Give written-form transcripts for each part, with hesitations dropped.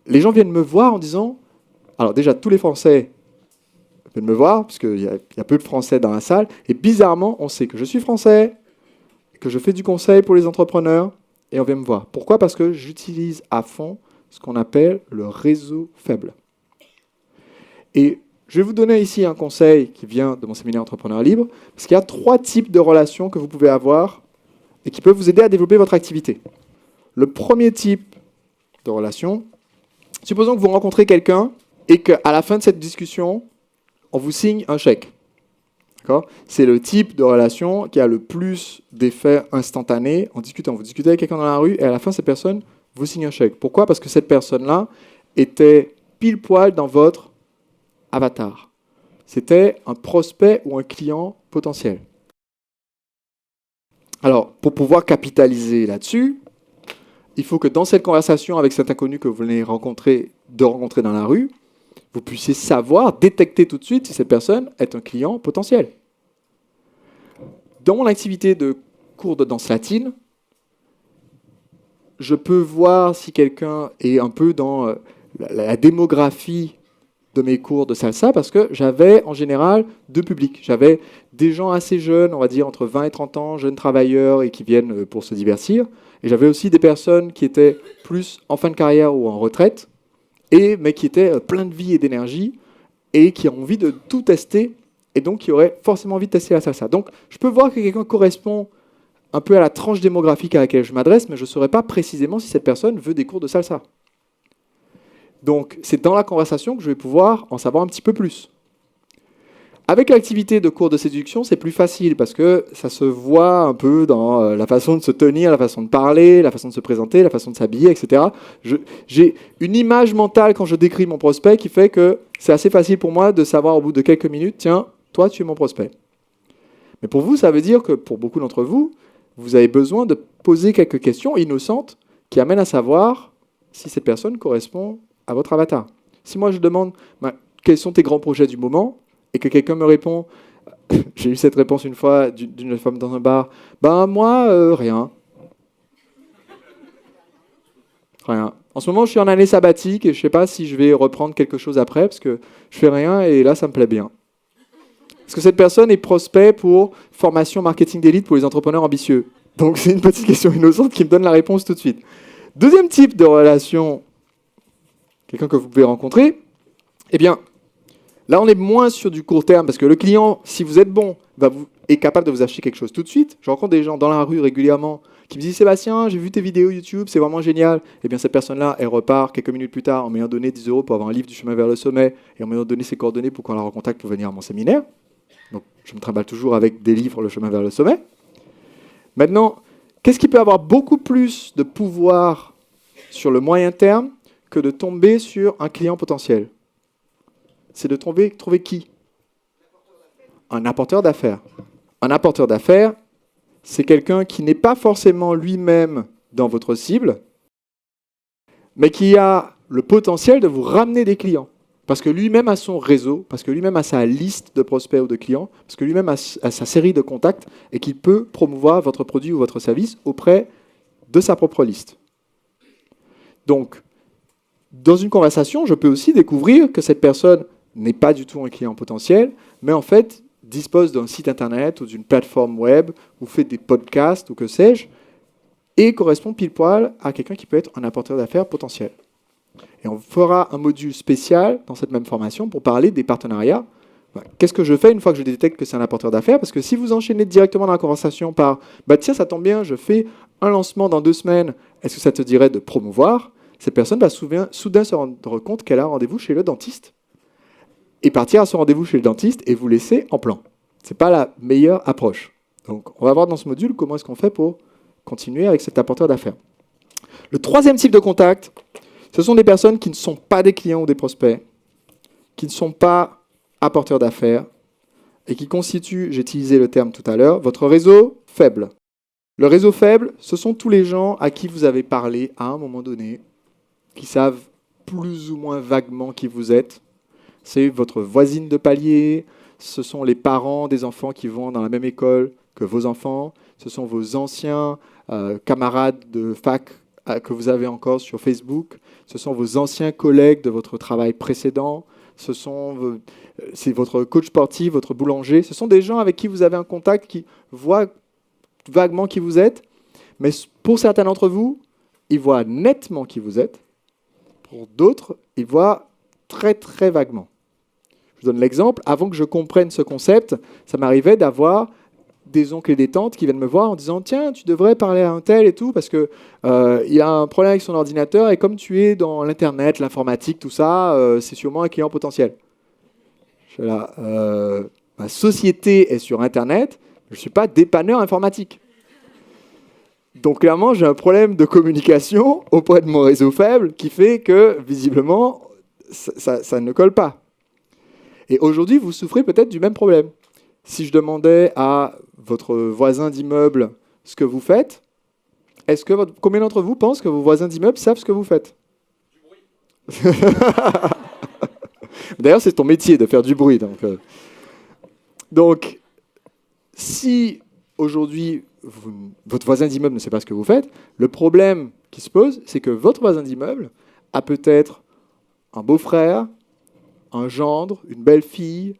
les gens viennent me voir en disant, alors déjà tous les Français viennent me voir, parce qu'il y a peu de Français dans la salle, et bizarrement, on sait que je suis Français, que je fais du conseil pour les entrepreneurs, et on vient me voir. Pourquoi? Parce que j'utilise à fond ce qu'on appelle le réseau faible. Et je vais vous donner ici un conseil qui vient de mon séminaire Entrepreneur Libre, parce qu'il y a 3 types de relations que vous pouvez avoir et qui peuvent vous aider à développer votre activité. Le premier type de relation, supposons que vous rencontrez quelqu'un et qu'à la fin de cette discussion, on vous signe un chèque. C'est le type de relation qui a le plus d'effets instantanés en discutant. Vous discutez avec quelqu'un dans la rue et à la fin, cette personne vous signe un chèque. Pourquoi? Parce que cette personne-là était pile poil dans votre avatar. C'était un prospect ou un client potentiel. Alors, pour pouvoir capitaliser là-dessus, il faut que dans cette conversation avec cet inconnu que vous venez de rencontrer dans la rue, vous puissiez savoir, détecter tout de suite si cette personne est un client potentiel. Dans mon activité de cours de danse latine, je peux voir si quelqu'un est un peu dans la démographie de mes cours de salsa parce que j'avais en général 2 publics. J'avais des gens assez jeunes, on va dire entre 20 et 30 ans, jeunes travailleurs et qui viennent pour se divertir. Et j'avais aussi des personnes qui étaient plus en fin de carrière ou en retraite, mais qui étaient plein de vie et d'énergie et qui ont envie de tout tester et donc qui auraient forcément envie de tester la salsa. Donc je peux voir que quelqu'un correspond un peu à la tranche démographique à laquelle je m'adresse, mais je ne saurais pas précisément si cette personne veut des cours de salsa. Donc, c'est dans la conversation que je vais pouvoir en savoir un petit peu plus. Avec l'activité de cours de séduction, c'est plus facile parce que ça se voit un peu dans la façon de se tenir, la façon de parler, la façon de se présenter, la façon de s'habiller, etc. J'ai une image mentale quand je décris mon prospect qui fait que c'est assez facile pour moi de savoir au bout de quelques minutes, tiens, toi, tu es mon prospect. Mais pour vous, ça veut dire que pour beaucoup d'entre vous, vous avez besoin de poser quelques questions innocentes qui amènent à savoir si cette personne correspond à votre avatar. Si moi je demande quels sont tes grands projets du moment et que quelqu'un me répond, j'ai eu cette réponse une fois d'une femme dans un bar, moi rien. Rien. En ce moment je suis en année sabbatique et je ne sais pas si je vais reprendre quelque chose après parce que je fais rien et là ça me plaît bien. Est-ce que cette personne est prospect pour formation marketing d'élite pour les entrepreneurs ambitieux? Donc c'est une petite question innocente qui me donne la réponse tout de suite. Deuxième type de relation, quelqu'un que vous pouvez rencontrer, eh bien, là on est moins sur du court terme, parce que le client, si vous êtes bon, est capable de vous acheter quelque chose tout de suite. Je rencontre des gens dans la rue régulièrement qui me disent « Sébastien, j'ai vu tes vidéos YouTube, c'est vraiment génial ». Eh bien, cette personne-là, elle repart quelques minutes plus tard en m'ayant donné 10 € pour avoir un livre du chemin vers le sommet et en m'ayant donné ses coordonnées pour qu'on la recontacte pour venir à mon séminaire. Donc, je me trimballe toujours avec des livres, le chemin vers le sommet. Maintenant, qu'est-ce qui peut avoir beaucoup plus de pouvoir sur le moyen terme que de tomber sur un client potentiel? C'est de trouver qui? Un apporteur d'affaires. Un apporteur d'affaires, c'est quelqu'un qui n'est pas forcément lui-même dans votre cible, mais qui a le potentiel de vous ramener des clients. Parce que lui-même a son réseau, parce que lui-même a sa liste de prospects ou de clients, parce que lui-même a sa série de contacts et qu'il peut promouvoir votre produit ou votre service auprès de sa propre liste. Donc, dans une conversation, je peux aussi découvrir que cette personne n'est pas du tout un client potentiel, mais en fait dispose d'un site internet ou d'une plateforme web, ou fait des podcasts, ou que sais-je, et correspond pile poil à quelqu'un qui peut être un apporteur d'affaires potentiel. Et on fera un module spécial dans cette même formation pour parler des partenariats. Qu'est-ce que je fais une fois que je détecte que c'est un apporteur d'affaires? Parce que si vous enchaînez directement dans la conversation par « tiens, ça tombe bien, je fais un lancement dans 2 semaines, est-ce que ça te dirait de promouvoir ?» Cette personne va soudain se rendre compte qu'elle a un rendez-vous chez le dentiste et partir à ce rendez-vous chez le dentiste et vous laisser en plan. Ce n'est pas la meilleure approche. Donc, on va voir dans ce module comment est-ce qu'on fait pour continuer avec cet apporteur d'affaires. Le troisième type de contact, ce sont des personnes qui ne sont pas des clients ou des prospects, qui ne sont pas apporteurs d'affaires et qui constituent, j'ai utilisé le terme tout à l'heure, votre réseau faible. Le réseau faible, ce sont tous les gens à qui vous avez parlé à un moment donné, qui savent plus ou moins vaguement qui vous êtes. C'est votre voisine de palier, ce sont les parents des enfants qui vont dans la même école que vos enfants, ce sont vos anciens camarades de fac que vous avez encore sur Facebook, ce sont vos anciens collègues de votre travail précédent, c'est votre coach sportif, votre boulanger. Ce sont des gens avec qui vous avez un contact, qui voient vaguement qui vous êtes, mais pour certains d'entre vous, ils voient nettement qui vous êtes. Pour d'autres, ils voient très très vaguement. Je vous donne l'exemple. Avant que je comprenne ce concept, ça m'arrivait d'avoir des oncles et des tantes qui viennent me voir en disant « Tiens, tu devrais parler à un tel et tout, parce qu'il a un problème avec son ordinateur, et comme tu es dans l'Internet, l'informatique, tout ça, c'est sûrement un client potentiel. » Je suis là, ma société est sur Internet, je ne suis pas dépanneur informatique. Donc clairement, j'ai un problème de communication auprès de mon réseau faible qui fait que, visiblement, ça ne colle pas. Et aujourd'hui, vous souffrez peut-être du même problème. Si je demandais à votre voisin d'immeuble ce que vous faites, combien d'entre vous pensent que vos voisins d'immeuble savent ce que vous faites? Du bruit. D'ailleurs, c'est ton métier de faire du bruit. Donc si aujourd'hui, votre voisin d'immeuble ne sait pas ce que vous faites, le problème qui se pose, c'est que votre voisin d'immeuble a peut-être un beau-frère, un gendre, une belle-fille,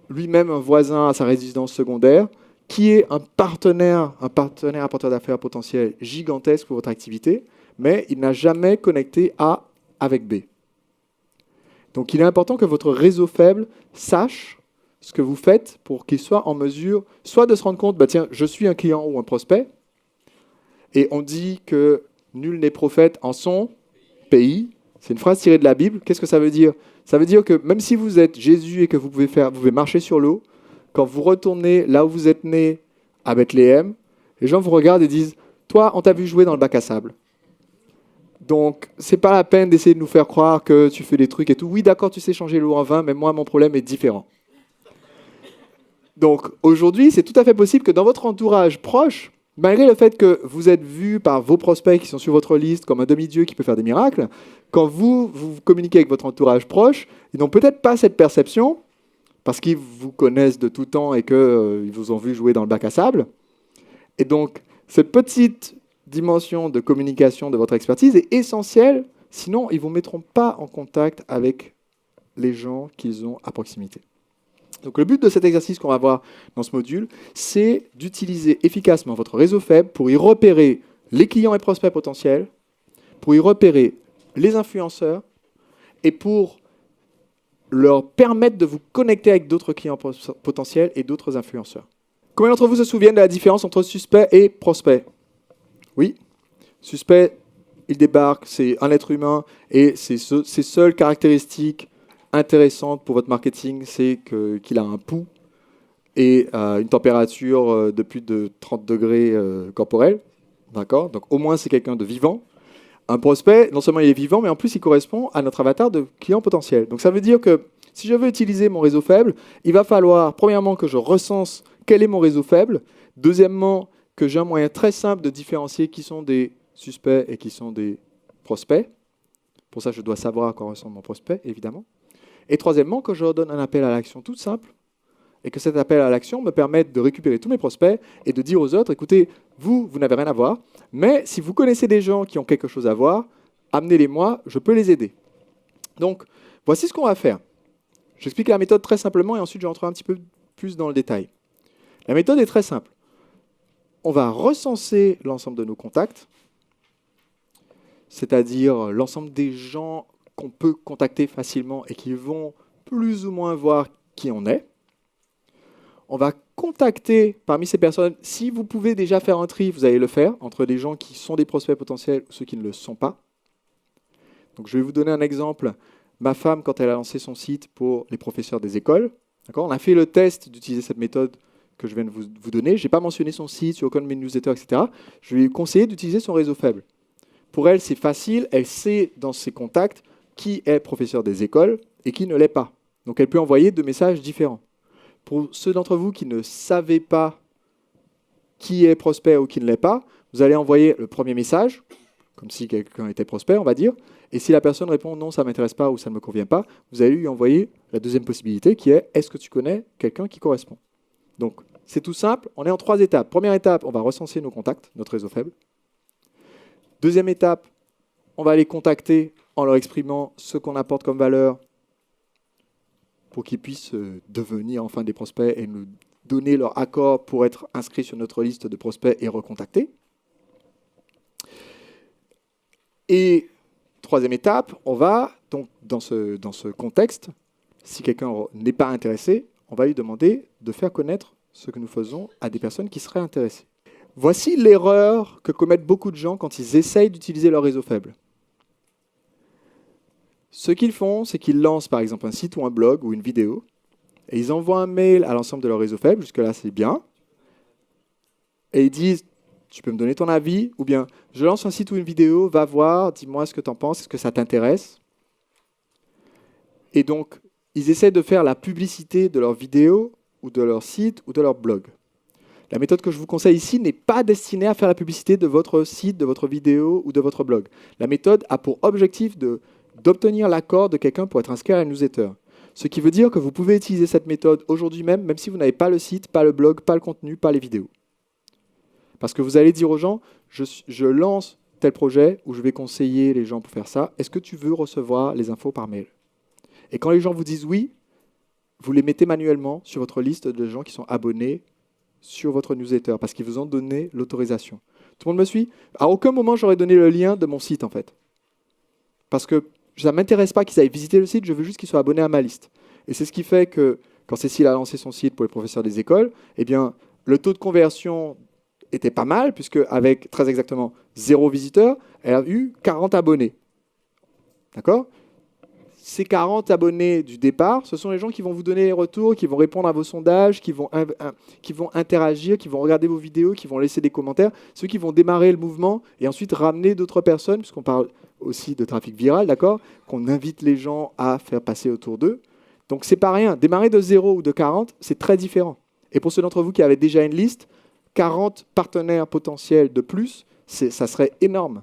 lui-même un voisin à sa résidence secondaire, qui est un partenaire apporteur d'affaires potentiel gigantesque pour votre activité, mais il n'a jamais connecté A avec B. Donc il est important que votre réseau faible sache ce que vous faites pour qu'il soit en mesure soit de se rendre compte, tiens, je suis un client ou un prospect, et on dit que nul n'est prophète en son pays. C'est une phrase tirée de la Bible. Qu'est-ce que ça veut dire? Ça veut dire que même si vous êtes Jésus et que vous pouvez marcher sur l'eau, quand vous retournez là où vous êtes né à Bethléem, les gens vous regardent et disent « Toi, on t'a vu jouer dans le bac à sable. Donc, c'est pas la peine d'essayer de nous faire croire que tu fais des trucs et tout. Oui, d'accord, tu sais changer l'eau en vin, mais moi, mon problème est différent. » Donc, aujourd'hui, c'est tout à fait possible que dans votre entourage proche, malgré le fait que vous êtes vu par vos prospects qui sont sur votre liste comme un demi-dieu qui peut faire des miracles, quand vous communiquez avec votre entourage proche, ils n'ont peut-être pas cette perception, parce qu'ils vous connaissent de tout temps et qu'ils vous ont vu jouer dans le bac à sable. Et donc, cette petite dimension de communication de votre expertise est essentielle, sinon ils ne vous mettront pas en contact avec les gens qu'ils ont à proximité. Donc le but de cet exercice qu'on va voir dans ce module, c'est d'utiliser efficacement votre réseau faible pour y repérer les clients et prospects potentiels, pour y repérer les influenceurs et pour leur permettre de vous connecter avec d'autres clients potentiels et d'autres influenceurs. Combien d'entre vous se souviennent de la différence entre suspect et prospect? Oui, suspect, il débarque, c'est un être humain et ses seules caractéristiques intéressantes pour votre marketing, c'est qu'il a un pouls et une température de plus de 30 degrés corporels. D'accord? Donc au moins c'est quelqu'un de vivant. Un prospect, non seulement il est vivant, mais en plus il correspond à notre avatar de client potentiel. Donc ça veut dire que si je veux utiliser mon réseau faible, il va falloir premièrement que je recense quel est mon réseau faible. Deuxièmement, que j'ai un moyen très simple de différencier qui sont des suspects et qui sont des prospects. Pour ça, je dois savoir à quoi ressemble mon prospect, évidemment. Et troisièmement, que je leur donne un appel à l'action tout simple et que cet appel à l'action me permette de récupérer tous mes prospects et de dire aux autres, écoutez, vous n'avez rien à voir, mais si vous connaissez des gens qui ont quelque chose à voir, amenez-les-moi, je peux les aider. Donc, voici ce qu'on va faire. J'explique la méthode très simplement et ensuite je vais rentrer un petit peu plus dans le détail. La méthode est très simple. On va recenser l'ensemble de nos contacts, c'est-à-dire l'ensemble des gens qu'on peut contacter facilement et qui vont plus ou moins voir qui on est. On va contacter parmi ces personnes, si vous pouvez déjà faire un tri, vous allez le faire, entre les gens qui sont des prospects potentiels ou ceux qui ne le sont pas. Donc, je vais vous donner un exemple. Ma femme, quand elle a lancé son site pour les professeurs des écoles, on a fait le test d'utiliser cette méthode que je viens de vous donner. Je n'ai pas mentionné son site sur aucun de mes newsletters, etc. Je lui ai conseillé d'utiliser son réseau faible. Pour elle, c'est facile. Elle sait dans ses contacts qui est professeur des écoles et qui ne l'est pas. Donc, elle peut envoyer deux messages différents. Pour ceux d'entre vous qui ne savez pas qui est prospect ou qui ne l'est pas, vous allez envoyer le premier message, comme si quelqu'un était prospect, on va dire. Et si la personne répond non, ça ne m'intéresse pas ou ça ne me convient pas, vous allez lui envoyer la deuxième possibilité qui est est-ce que tu connais quelqu'un qui correspond? Donc, c'est tout simple. On est en 3 étapes. Première étape, on va recenser nos contacts, notre réseau faible. Deuxième étape, on va les contacter en leur exprimant ce qu'on apporte comme valeur pour qu'ils puissent devenir enfin des prospects et nous donner leur accord pour être inscrits sur notre liste de prospects et recontactés. Et troisième étape, on va, donc dans ce contexte, si quelqu'un n'est pas intéressé, on va lui demander de faire connaître ce que nous faisons à des personnes qui seraient intéressées. Voici l'erreur que commettent beaucoup de gens quand ils essayent d'utiliser leur réseau faible. Ce qu'ils font, c'est qu'ils lancent par exemple un site ou un blog ou une vidéo, et ils envoient un mail à l'ensemble de leur réseau faible, jusque-là c'est bien, et ils disent « tu peux me donner ton avis ?» ou bien « je lance un site ou une vidéo, va voir, dis-moi ce que tu en penses, est-ce que ça t'intéresse ?» Et donc, ils essaient de faire la publicité de leur vidéo ou de leur site ou de leur blog. La méthode que je vous conseille ici n'est pas destinée à faire la publicité de votre site, de votre vidéo ou de votre blog. La méthode a pour objectif d'obtenir l'accord de quelqu'un pour être inscrit à la newsletter. Ce qui veut dire que vous pouvez utiliser cette méthode aujourd'hui même, même si vous n'avez pas le site, pas le blog, pas le contenu, pas les vidéos. Parce que vous allez dire aux gens, je lance tel projet où je vais conseiller les gens pour faire ça. Est-ce que tu veux recevoir les infos par mail? Et quand les gens vous disent oui, vous les mettez manuellement sur votre liste de gens qui sont abonnés sur votre newsletter parce qu'ils vous ont donné l'autorisation. Tout le monde me suit? À aucun moment, j'aurais donné le lien de mon site, en fait. Parce que ça ne m'intéresse pas qu'ils aillent visiter le site, je veux juste qu'ils soient abonnés à ma liste. Et c'est ce qui fait que, quand Cécile a lancé son site pour les professeurs des écoles, eh bien, le taux de conversion était pas mal, puisque avec très exactement 0 visiteur, elle a eu 40 abonnés. D'accord? Ces 40 abonnés du départ, ce sont les gens qui vont vous donner les retours, qui vont répondre à vos sondages, qui vont interagir, qui vont regarder vos vidéos, qui vont laisser des commentaires, ceux qui vont démarrer le mouvement et ensuite ramener d'autres personnes, puisqu'on parle aussi de trafic viral, d'accord, qu'on invite les gens à faire passer autour d'eux. Donc c'est pas rien. Démarrer de 0 ou de 40, c'est très différent. Et pour ceux d'entre vous qui avaient déjà une liste, 40 partenaires potentiels de plus, ça serait énorme.